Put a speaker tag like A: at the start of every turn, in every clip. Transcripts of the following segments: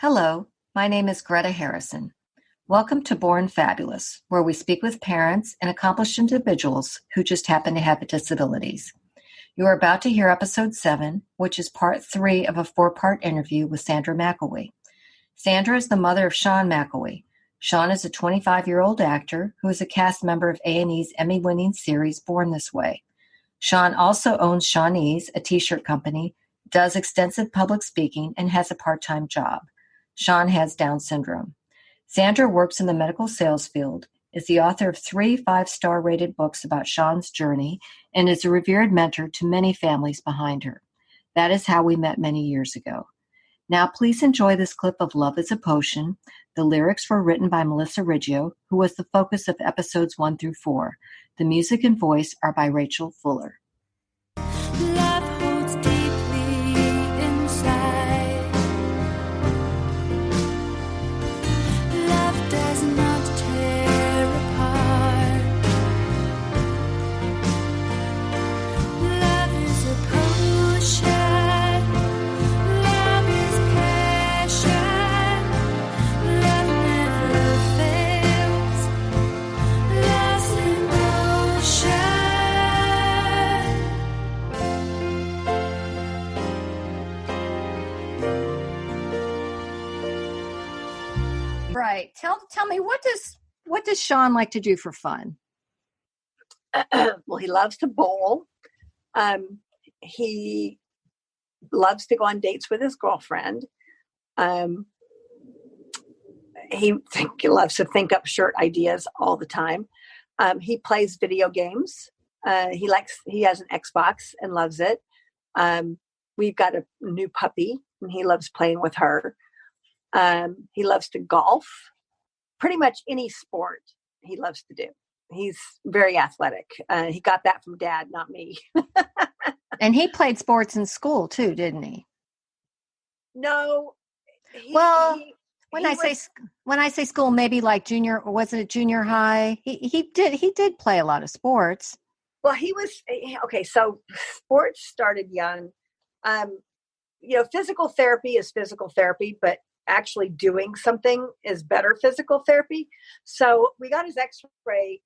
A: Hello, my name is Greta Harrison. Welcome to Born Fabulous, where we speak with parents and accomplished individuals who just happen to have disabilities. You are about to hear episode 7, which is part 3 of a 4-part interview with Sandra McElwee. Sandra is the mother of Sean McElwee. Sean is a 25-year-old actor who is a cast member of A&E's Emmy-winning series Born This Way. Sean also owns Seanese, a t-shirt company, does extensive public speaking, and has a part-time job. Sean has Down syndrome. Sandra works in the medical sales field, is the author of 3 5-star rated books about Sean's journey, and is a revered mentor to many families behind her. That is how we met many years ago. Now please enjoy this clip of Love is a Potion. The lyrics were written by Melissa Riggio, who was the focus of episodes 1 through 4. The music and voice are by Rachel Fuller.
B: Love holds deeply inside. Love does not tear apart. Love is a potion. Love is passion. Love never fails. Lost in motion.
A: Right. Tell me, what does Sean like to do for fun?
C: Well, he loves to bowl. He loves to go on dates with his girlfriend. He loves to think up shirt ideas all the time. He plays video games. He has an Xbox and loves it. We've got a new puppy and he loves playing with her. He loves to golf. Pretty much any sport he loves to do. He's very athletic. He got that from Dad, not me.
A: And he played sports in school too, didn't he?
C: No.
A: When I say school, maybe like junior, or was it junior high? He did play a lot of sports.
C: Well, he was okay. So sports started young. Physical therapy is physical therapy, but actually doing something is better physical therapy. So we got his X-ray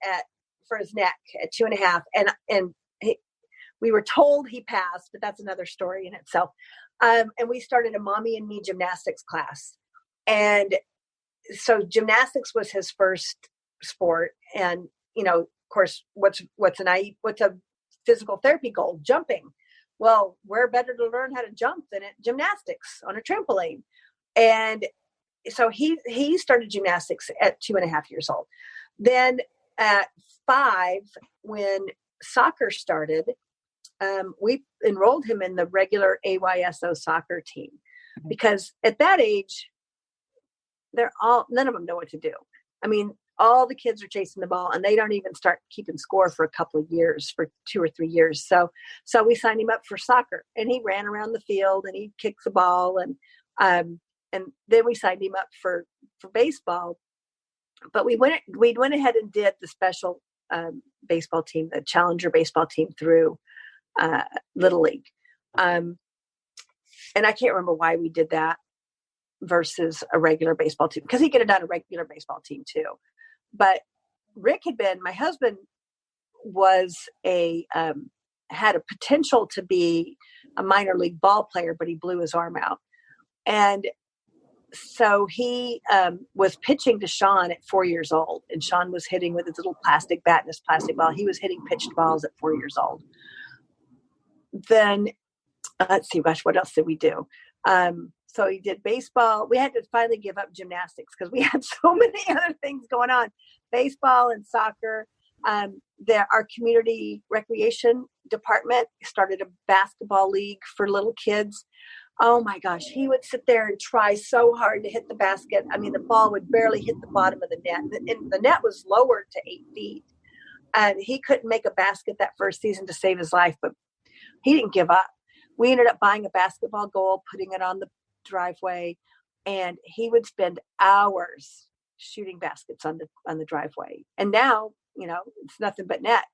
C: for his neck at 2.5, and we were told he passed, but that's another story in itself. And we started a mommy and me gymnastics class, and so gymnastics was his first sport. And of course, what's a physical therapy goal? Jumping. Well, where better to learn how to jump than at gymnastics on a trampoline? And so he started gymnastics at 2.5 years old. Then at 5, when soccer started, we enrolled him in the regular AYSO soccer team, because at that age, none of them know what to do. I mean, all the kids are chasing the ball and they don't even start keeping score for a couple of years, for 2 or 3 years. So we signed him up for soccer, and he ran around the field and he kicked the ball, and then we signed him up for baseball. But we went ahead and did the special baseball team, the Challenger baseball team, through Little League. And I can't remember why we did that versus a regular baseball team, because he could have done a regular baseball team too. But my husband had a potential to be a minor league ball player, but he blew his arm out. And so he was pitching to Sean at 4 years old, and Sean was hitting with his little plastic bat and his plastic ball. He was hitting pitched balls at 4 years old. Then, let's see, gosh, what else did we do? So he did baseball. We had to finally give up gymnastics because we had so many other things going on. Baseball and soccer. Our community recreation department started a basketball league for little kids. Oh my gosh, he would sit there and try so hard to hit the basket. I mean, the ball would barely hit the bottom of the net. And the net was lowered to 8 feet. And he couldn't make a basket that first season to save his life, but he didn't give up. We ended up buying a basketball goal, putting it on the driveway, and he would spend hours shooting baskets on the driveway. And now, it's nothing but net.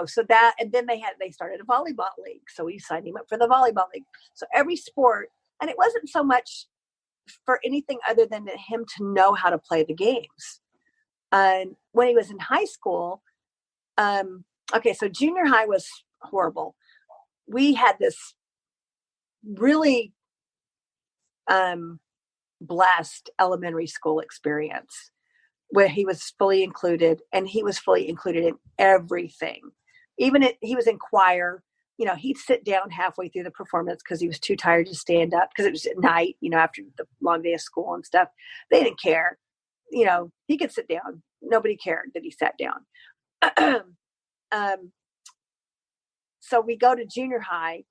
C: So that, and then they started a volleyball league. So we signed him up for the volleyball league. So every sport And it wasn't so much for anything other than him to know how to play the games. And when he was in high school, okay, so junior high was horrible. We had this really blessed elementary school experience where he was fully included, and he was fully included in everything. Even he was in choir. He'd sit down halfway through the performance because he was too tired to stand up because it was at night, after the long day of school and stuff. They didn't care. He could sit down. Nobody cared that he sat down. So we go to junior high.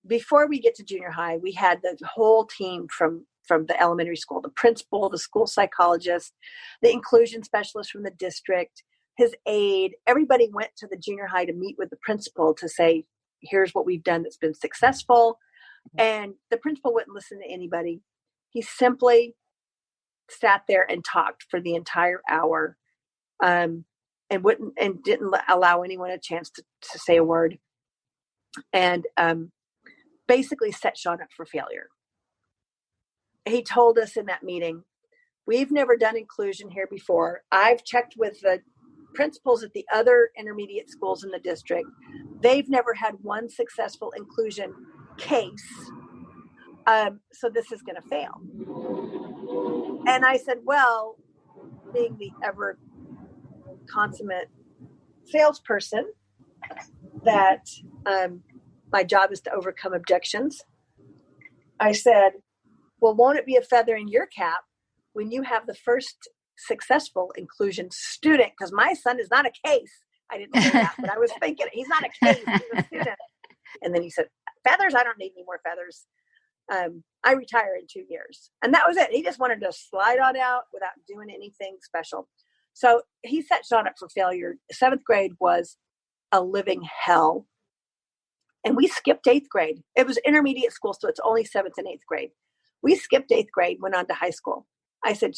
C: Before we get to junior high, we had the whole team from the elementary school, the principal, the school psychologist, the inclusion specialist from the district, his aide. Everybody went to the junior high to meet with the principal to say, here's what we've done that's been successful. And the principal wouldn't listen to anybody. He simply sat there and talked for the entire hour, and didn't allow anyone a chance to say a word, and basically set Sean up for failure. He told us in that meeting, we've never done inclusion here before. I've checked with the principals at the other intermediate schools in the district. They've never had one successful inclusion case. So this is going to fail. And I said, well, being the ever consummate salesperson, that my job is to overcome objections. I said, well, won't it be a feather in your cap when you have the first successful inclusion student? Because my son is not a case. I didn't say that, but I was thinking, he's not a case, he's a student. And then he said, feathers? I don't need any more feathers. I retire in 2 years. And that was it. He just wanted to slide on out without doing anything special. So he set Sean up for failure. 7th grade was a living hell. And we skipped 8th grade. It was intermediate school, so it's only 7th and 8th grade. We skipped 8th grade, went on to high school. I said,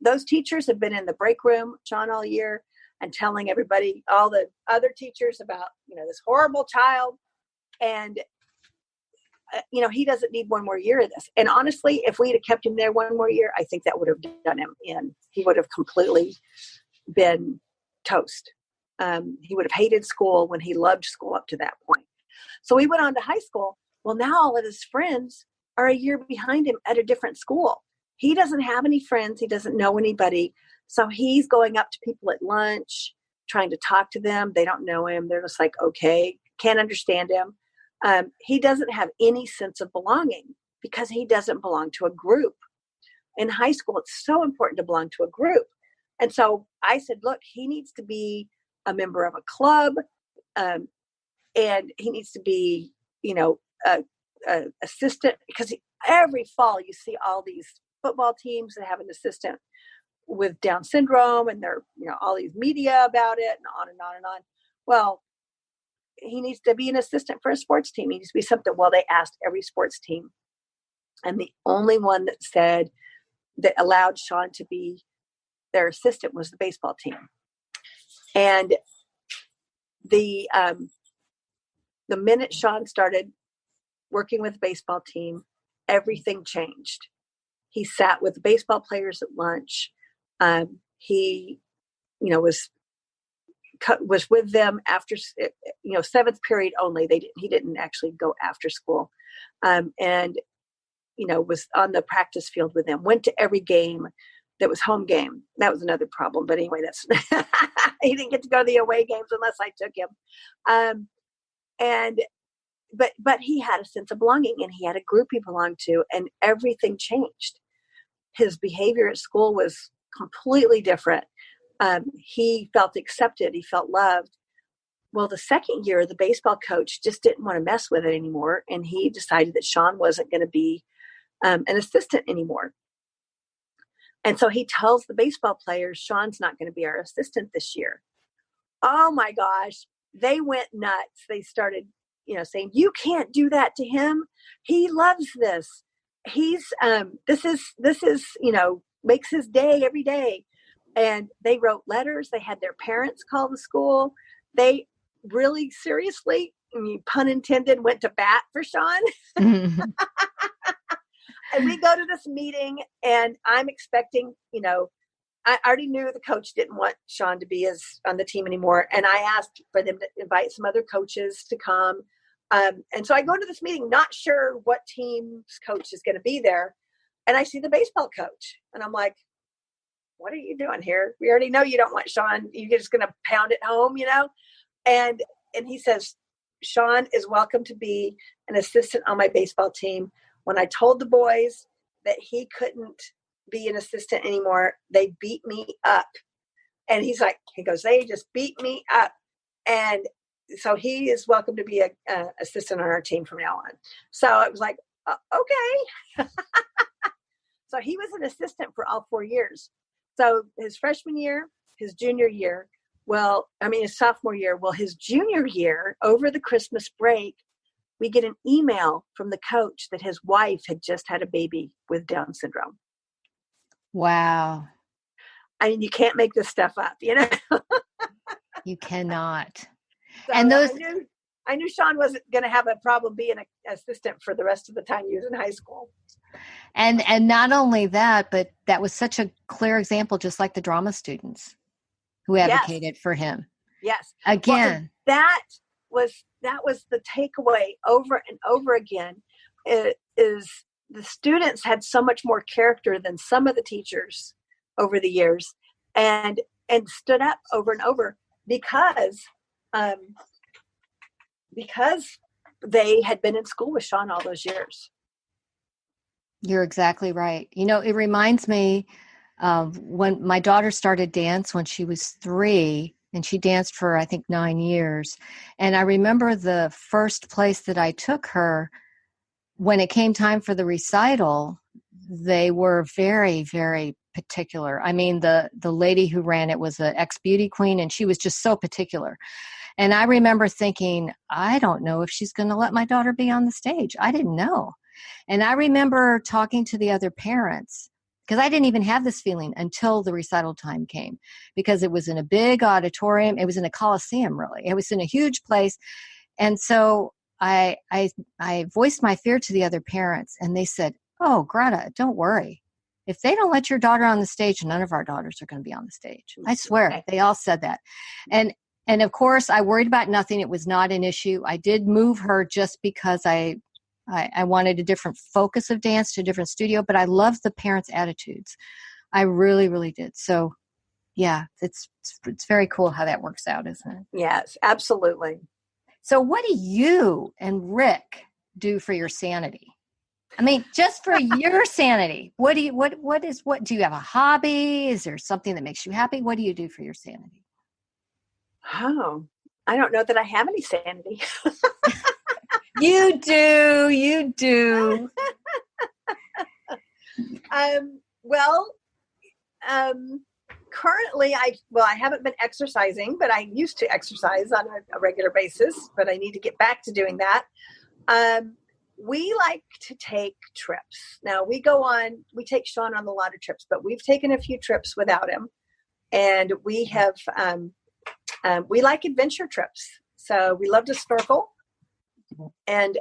C: those teachers have been in the break room, Sean, all year, and telling everybody, all the other teachers about, this horrible child. And, he doesn't need one more year of this. And honestly, if we'd have kept him there one more year, I think that would have done him in. He would have completely been toast. He would have hated school when he loved school up to that point. So we went on to high school. Well, now all of his friends are a year behind him at a different school. He doesn't have any friends. He doesn't know anybody. So he's going up to people at lunch, trying to talk to them. They don't know him. They're just like, okay, can't understand him. He doesn't have any sense of belonging because he doesn't belong to a group. In high school, it's so important to belong to a group. And so I said, look, he needs to be a member of a club, and he needs to be, a assistant, because every fall you see all these football teams that have an assistant with Down syndrome, and they're, all these media about it, and on and on and on. Well, he needs to be an assistant for a sports team. He needs to be something. Well, they asked every sports team, and the only one that allowed Sean to be their assistant was the baseball team. And the minute Sean started working with the baseball team, everything changed. He sat with the baseball players at lunch. He, was with them after, 7th period only. He didn't actually go after school, and was on the practice field with them. Went to every game that was home game. That was another problem. But anyway, that's he didn't get to go to the away games unless I took him. But he had a sense of belonging, and he had a group he belonged to, and everything changed. His behavior at school was completely different. He felt accepted. He felt loved. Well, the second year, the baseball coach just didn't want to mess with it anymore, and he decided that Sean wasn't going to be an assistant anymore. And so he tells the baseball players, Sean's not going to be our assistant this year. Oh my gosh. They went nuts. They started, saying, you can't do that to him. He loves this. He's, this is, makes his day every day. And they wrote letters. They had their parents call the school. They really seriously, pun intended, went to bat for Sean. And we go to this meeting, and I'm expecting, I already knew the coach didn't want Sean to be on the team anymore. And I asked for them to invite some other coaches to come. And so I go to this meeting, not sure what team's coach is going to be there. And I see the baseball coach. And I'm like, what are you doing here? We already know you don't want Sean. You're just going to pound it home, And he says, Sean is welcome to be an assistant on my baseball team. When I told the boys that he couldn't be an assistant anymore, they beat me up. And he goes, they just beat me up. And so he is welcome to be a assistant on our team from now on. So it was like, okay. So he was an assistant for all 4 years. So his freshman year, his junior year, his sophomore year, his junior year, over the Christmas break, we get an email from the coach that his wife had just had a baby with Down syndrome.
A: Wow.
C: I mean, you can't make this stuff up,
A: You cannot.
C: So
A: And those,
C: I knew Sean wasn't going to have a problem being an assistant for the rest of the time he was in high school.
A: and not only that, but that was such a clear example, just like the drama students who advocated for him.
C: Yes.
A: Again.
C: Well, that was the takeaway over and over again. It is the students had so much more character than some of the teachers over the years, and stood up over and over because they had been in school with Sean all those years.
A: You're exactly right. It reminds me of when my daughter started dance when she was 3, and she danced for, I think, 9 years. And I remember the first place that I took her, when it came time for the recital, they were very, very particular. I mean, the lady who ran it was an ex-beauty queen, and she was just so particular. And I remember thinking, I don't know if she's going to let my daughter be on the stage. I didn't know. And I remember talking to the other parents, because I didn't even have this feeling until the recital time came, because it was in a big auditorium. It was in a coliseum, really. It was in a huge place. And so I voiced my fear to the other parents, and they said, oh, Greta, don't worry. If they don't let your daughter on the stage, none of our daughters are going to be on the stage. I swear. They all said that. And of course, I worried about nothing. It was not an issue. I did move her just because I wanted a different focus of dance to a different studio, but I love the parents' attitudes. I really, really did. So, yeah, it's very cool how that works out, isn't it?
C: Yes, absolutely.
A: So what do you and Rick do for your sanity? I mean, just for your sanity, what do you have a hobby? Is there something that makes you happy? What do you do for your sanity?
C: Oh, I don't know that I have any sanity.
A: You do.
C: Currently I haven't been exercising, but I used to exercise on a regular basis, but I need to get back to doing that. We like to take trips. Now we take Sean on a lot of trips, but we've taken a few trips without him, and we have, we like adventure trips. So we love to snorkel, and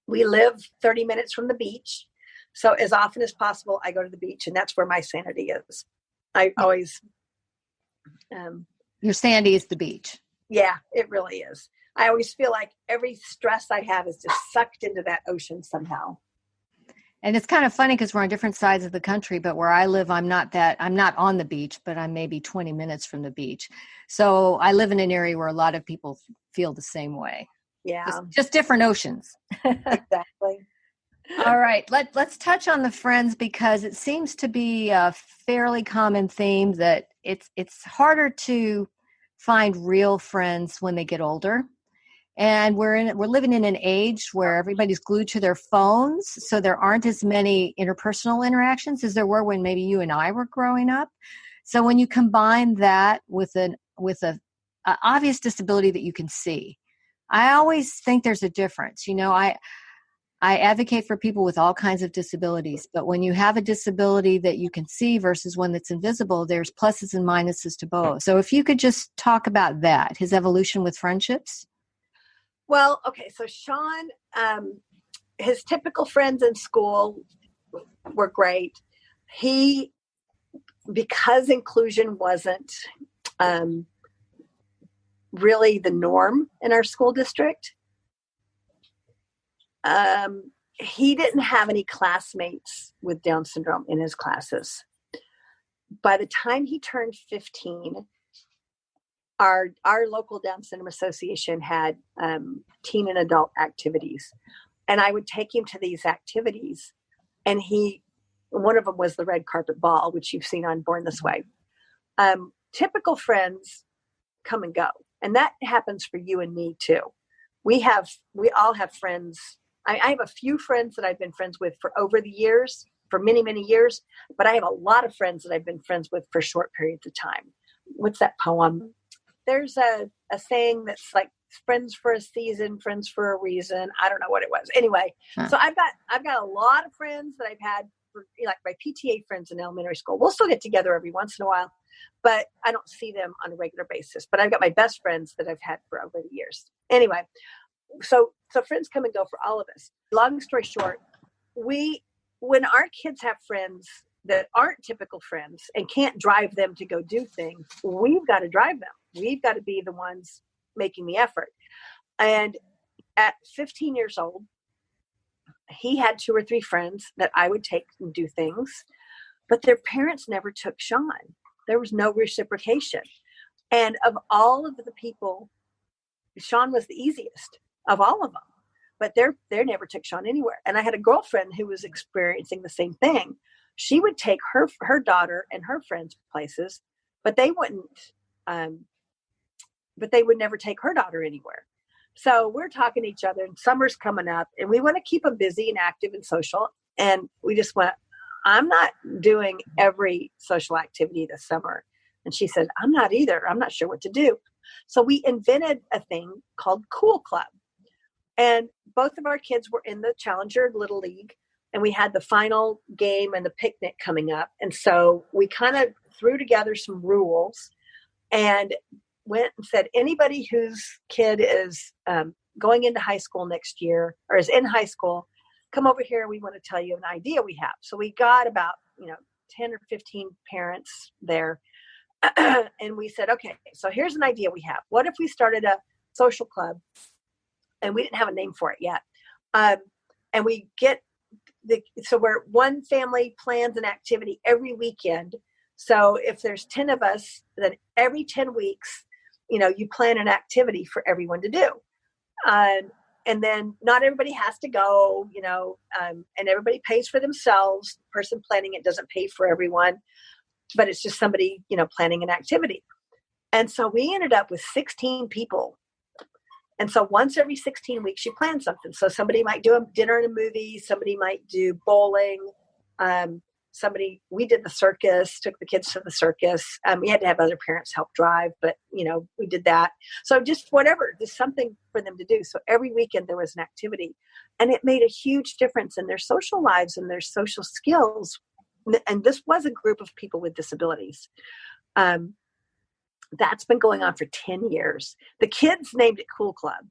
C: we live 30 minutes from the beach. So as often as possible, I go to the beach, and that's where my sanity is. I always,
A: your sanity is the beach.
C: Yeah, it really is. I always feel like every stress I have is just sucked into that ocean somehow.
A: And it's kind of funny because we're on different sides of the country, but where I live, I'm not on the beach, but I'm maybe 20 minutes from the beach. So I live in an area where a lot of people feel the same way.
C: Yeah.
A: Just different oceans.
C: Exactly.
A: All right. Let's touch on the friends, because it seems to be a fairly common theme that it's harder to find real friends when they get older. And we're living in an age where everybody's glued to their phones, so there aren't as many interpersonal interactions as there were when maybe you and I were growing up. So when you combine that with a obvious disability that you can see, I always think there's a difference. I advocate for people with all kinds of disabilities, but when you have a disability that you can see versus one that's invisible, there's pluses and minuses to both. So if you could just talk about that, his evolution with friendships.
C: Well, okay. So Sean, his typical friends in school were great. Because inclusion wasn't really the norm in our school district, he didn't have any classmates with Down syndrome in his classes. By the time he turned 15, our local Down syndrome association had teen and adult activities. And I would take him to these activities. And one of them was the red carpet ball, which you've seen on Born This Way. Typical friends come and go. And that happens for you and me too. We all have friends. I have a few friends that I've been friends with for over the years, for many, many years, but I have a lot of friends that I've been friends with for short periods of time. What's that poem? There's a saying that's like friends for a season, friends for a reason. I don't know what it was. Anyway, So I've got a lot of friends that I've had for, like my PTA friends in elementary school. We'll still get together every once in a while, but I don't see them on a regular basis. But I've got my best friends that I've had for over the years. Anyway, so friends come and go for all of us. Long story short, when our kids have friends that aren't typical friends and can't drive them to go do things, we've got to drive them. We've got to be the ones making the effort. And at 15 years old, he had 2 or 3 friends that I would take and do things, but their parents never took Sean. There was no reciprocation. And of all of the people, Sean was the easiest of all of them, but they never took Sean anywhere. And I had a girlfriend who was experiencing the same thing. She would take her daughter and her friends places, but they wouldn't, but they would never take her daughter anywhere. So we're talking to each other, and summer's coming up, and we want to keep them busy and active and social. And we just went, I'm not doing every social activity this summer. And she said, I'm not either. I'm not sure what to do. So we invented a thing called Coul Club. And both of our kids were in the Challenger Little League, and we had the final game and the picnic coming up. And so we kind of threw together some rules and went and said, anybody whose kid is going into high school next year or is in high school, come over here. We want to tell you an idea we have. So we got about 10 or 15 parents there. And we said, okay, so here's an idea we have. What if we started a social club? And we didn't have a name for it yet. And we get so where one family plans an activity every weekend. So if there's 10 of us, then every 10 weeks, you plan an activity for everyone to do. And then not everybody has to go, and everybody pays for themselves. The person planning it doesn't pay for everyone, but it's just somebody, planning an activity. And so we ended up with 16 people. And so once every 16 weeks, you plan something. So somebody might do a dinner and a movie. Somebody might do bowling. We did the circus, took the kids to the circus. We had to have other parents help drive, but we did that. So just something for them to do. So every weekend there was an activity, and it made a huge difference in their social lives and their social skills. And this was a group of people with disabilities. That's been going on for 10 years. The kids named it Coul Club.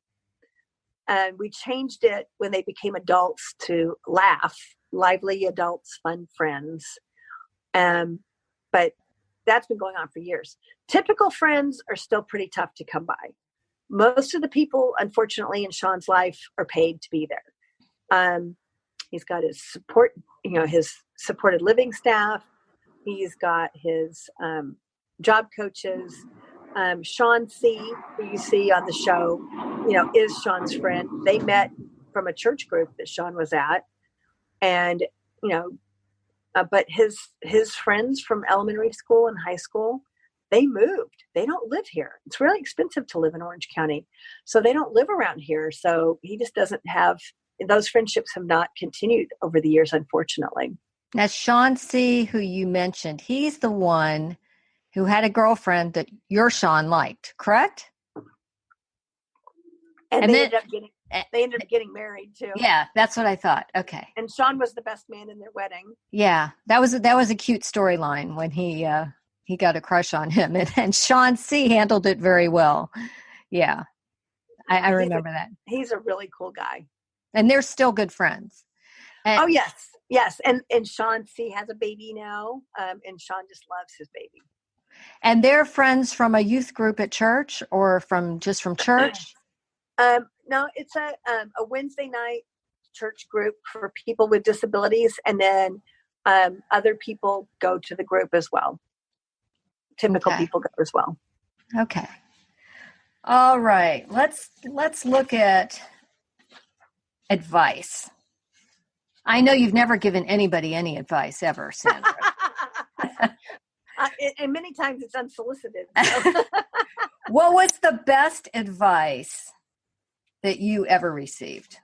C: And we changed it when they became adults to Laugh, Lively Adults, Fun Friends. But that's been going on for years. Typical friends are still pretty tough to come by. Most of the people, unfortunately, in Sean's life are paid to be there. He's got his support, his supported living staff. He's got his job coaches. Sean C., who you see on the show, is Sean's friend. They met from a church group that Sean was at. And, but his friends from elementary school and high school, they moved. They don't live here. It's really expensive to live in Orange County. So they don't live around here. So he just doesn't have, those friendships have not continued over the years, unfortunately.
A: Now, Sean C., who you mentioned, he's the one who had a girlfriend that your Sean liked, correct?
C: And they ended up getting married too.
A: Yeah, that's what I thought. Okay.
C: And Sean was the best man in their wedding.
A: Yeah, that was a cute storyline when he got a crush on him, and Sean C. handled it very well. Yeah, I remember that.
C: He's a really cool guy.
A: And they're still good friends. And,
C: Oh, yes. Yes. And Sean C has a baby now. And Sean just loves his baby.
A: and they're friends from a youth group at church or from church?
C: No, it's a Wednesday night church group for people with disabilities. And then other people go to the group as well. Typical
A: Okay.
C: people go as well.
A: Okay. All right. Let's look at advice. I know you've never given anybody any advice ever, Sandra.
C: And many times it's unsolicited. So.
A: What was the best advice that you ever received?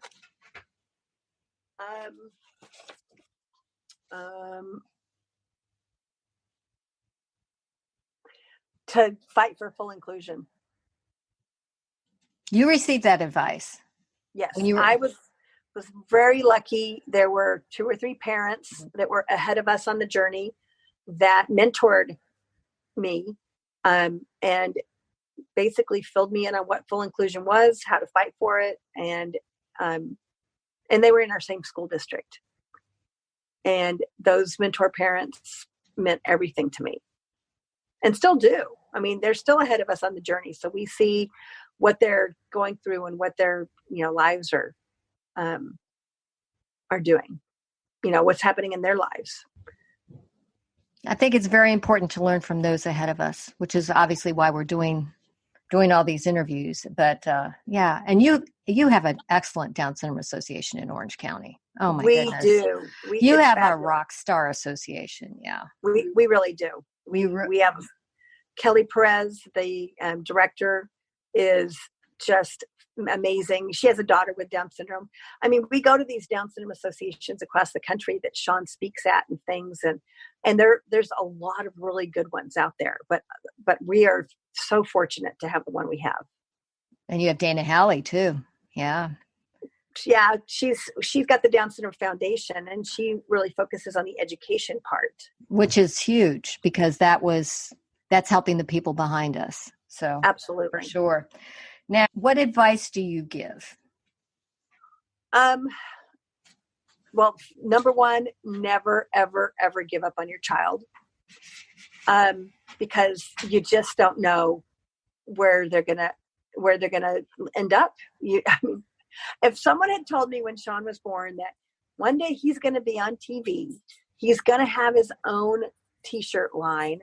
C: To fight for full inclusion.
A: You received that advice.
C: Yes,
A: When you were-
C: I was very lucky. There were 2 or 3 parents that were ahead of us on the journey that mentored me and basically filled me in on what full inclusion was, how to fight for it, and they were in our same school district. And those mentor parents meant everything to me, and still do. I mean, they're still ahead of us on the journey, so we see what they're going through and what their lives are doing. What's happening in their lives.
A: I think it's very important to learn from those ahead of us, which is obviously why we're doing all these interviews. But yeah, and you have an excellent Down Syndrome Association in Orange County. Oh my goodness,
C: We do.
A: You
C: it's
A: have a
C: fabulous.
A: rock star association. Yeah,
C: We really do. We have Kelly Perez, the director, is just amazing. She has a daughter with Down syndrome. I mean, we go to these Down syndrome associations across the country that Sean speaks at and things, and there's a lot of really good ones out there. But we are so fortunate to have the one we have.
A: And you have Dana Halley too. Yeah.
C: Yeah, she's got the Down Syndrome Foundation, and she really focuses on the education part,
A: which is huge because that's helping the people behind us. So
C: absolutely,
A: for sure. Now, what advice do you give?
C: Well, number one, never, ever, ever give up on your child, because you just don't know where they're gonna end up. I mean, if someone had told me when Sean was born that one day he's going to be on TV, he's going to have his own T-shirt line,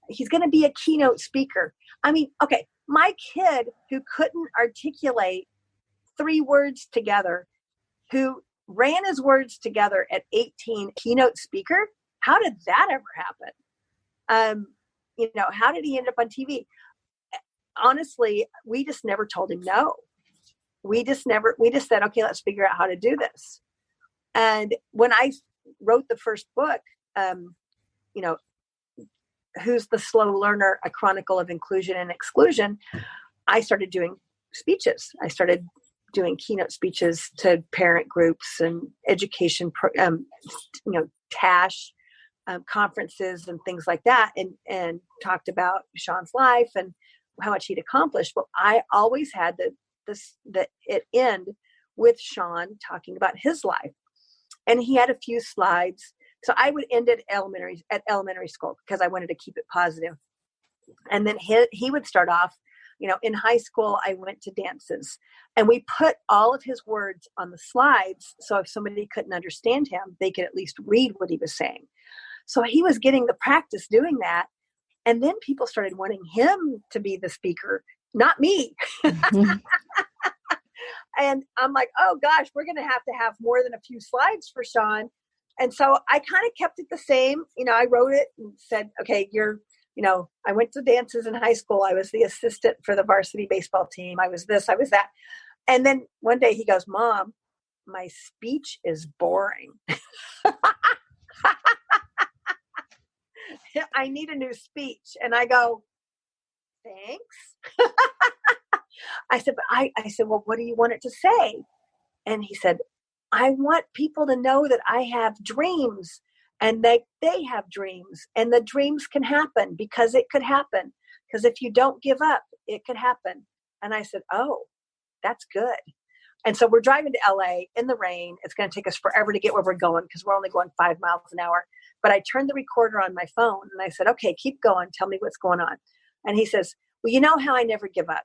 C: he's going to be a keynote speaker. I mean, okay, my kid who couldn't articulate 3 words together, who ran his words together at 18, keynote speaker, how did that ever happen? How did he end up on TV? Honestly, we just never told him no. We just said, okay, let's figure out how to do this. And when I wrote the first book, Who's the Slow Learner? A Chronicle of Inclusion and Exclusion, I started doing speeches. I started doing keynote speeches to parent groups and education, TASH conferences and things like that, and talked about Sean's life and how much he'd accomplished. Well, I always had it end with Sean talking about his life, and he had a few slides. So I would end at elementary school because I wanted to keep it positive. And then he would start off, in high school, I went to dances, and we put all of his words on the slides. So if somebody couldn't understand him, they could at least read what he was saying. So he was getting the practice doing that. And then people started wanting him to be the speaker, not me. And I'm like, oh gosh, we're going to have more than a few slides for Sean. And so I kind of kept it the same. I wrote it and said, okay, I went to dances in high school. I was the assistant for the varsity baseball team. I was this, I was that. And then one day he goes, Mom, my speech is boring. I need a new speech. And I go, thanks. I said, well, what do you want it to say? And he said, I want people to know that I have dreams and that they have dreams, and the dreams can happen because it could happen. Because if you don't give up, it could happen. And I said, oh, that's good. And so we're driving to LA in the rain. It's going to take us forever to get where we're going because we're only going 5 miles an hour. But I turned the recorder on my phone and I said, okay, keep going. Tell me what's going on. And he says, well, you know how I never give up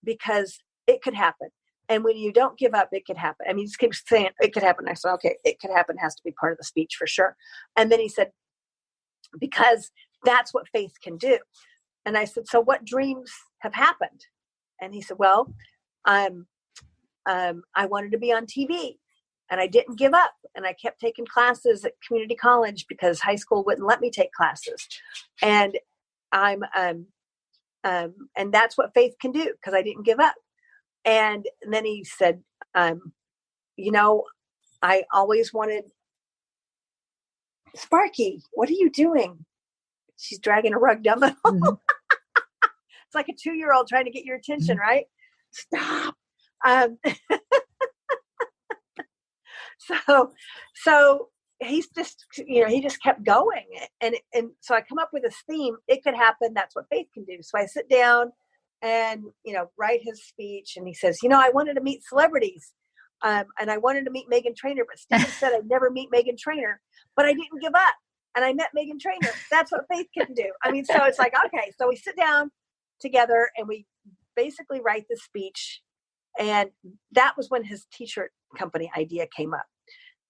C: because it could happen. And when you don't give up, it could happen. I mean, he just keeps saying it could happen. I said, okay, it could happen has to be part of the speech for sure. And then he said, because that's what faith can do. And I said, so what dreams have happened? And he said, well, I wanted to be on TV and I didn't give up. And I kept taking classes at community college because high school wouldn't let me take classes. And and that's what faith can do because I didn't give up. And then he said, you know, I always wanted Sparky, what are you doing? She's dragging a rug down the hall. Mm-hmm. It's like a 2-year-old trying to get your attention, right? Stop. So he's just, he just kept going. And so I come up with this theme. It could happen. That's what faith can do. So I sit down and, write his speech. And he says, I wanted to meet celebrities. And I wanted to meet Meghan Trainor, but Stephen said I'd never meet Meghan Trainor, but I didn't give up. And I met Meghan Trainor. That's what faith can do. I mean, so it's like, okay, so we sit down together and we basically write the speech. And that was when his t-shirt company idea came up.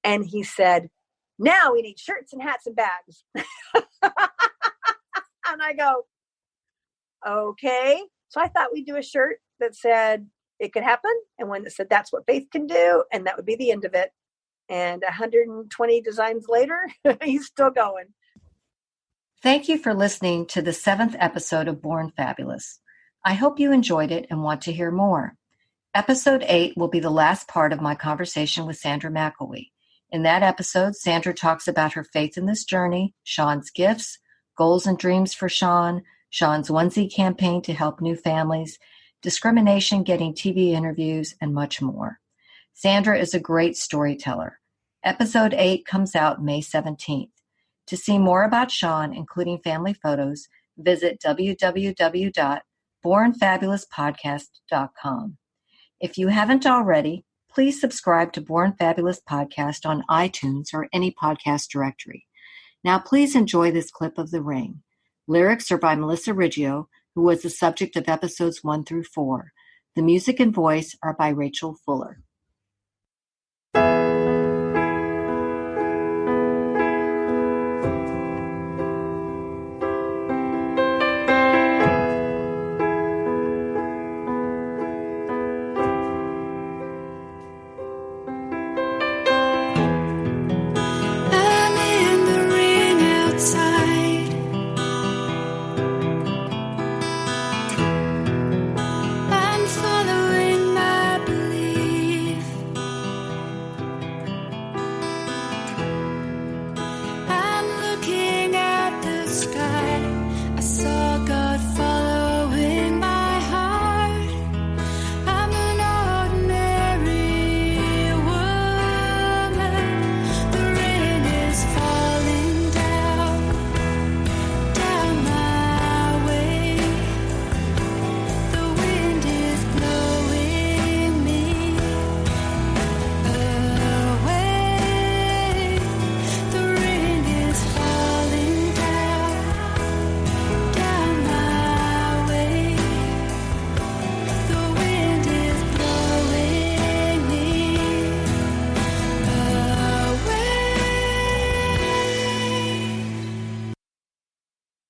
C: And he said, now we need shirts and hats and bags. And I go, okay. So I thought we'd do a shirt that said, it could happen. And one that said, that's what faith can do. And that would be the end of it. And 120 designs later, he's still going.
A: Thank you for listening to the 7th episode of Born Fabulous. I hope you enjoyed it and want to hear more. Episode 8 will be the last part of my conversation with Sandra McElwee. In that episode, Sandra talks about her faith in this journey, Sean's gifts, goals and dreams for Sean, Sean's onesie campaign to help new families, discrimination, getting TV interviews, and much more. Sandra is a great storyteller. Episode 8 comes out May 17th. To see more about Sean, including family photos, visit www.bornfabulouspodcast.com. If you haven't already, please subscribe to Born Fabulous Podcast on iTunes or any podcast directory. Now please enjoy this clip of The Ring. Lyrics are by Melissa Riggio, who was the subject of episodes 1 through 4. The music and voice are by Rachel Fuller.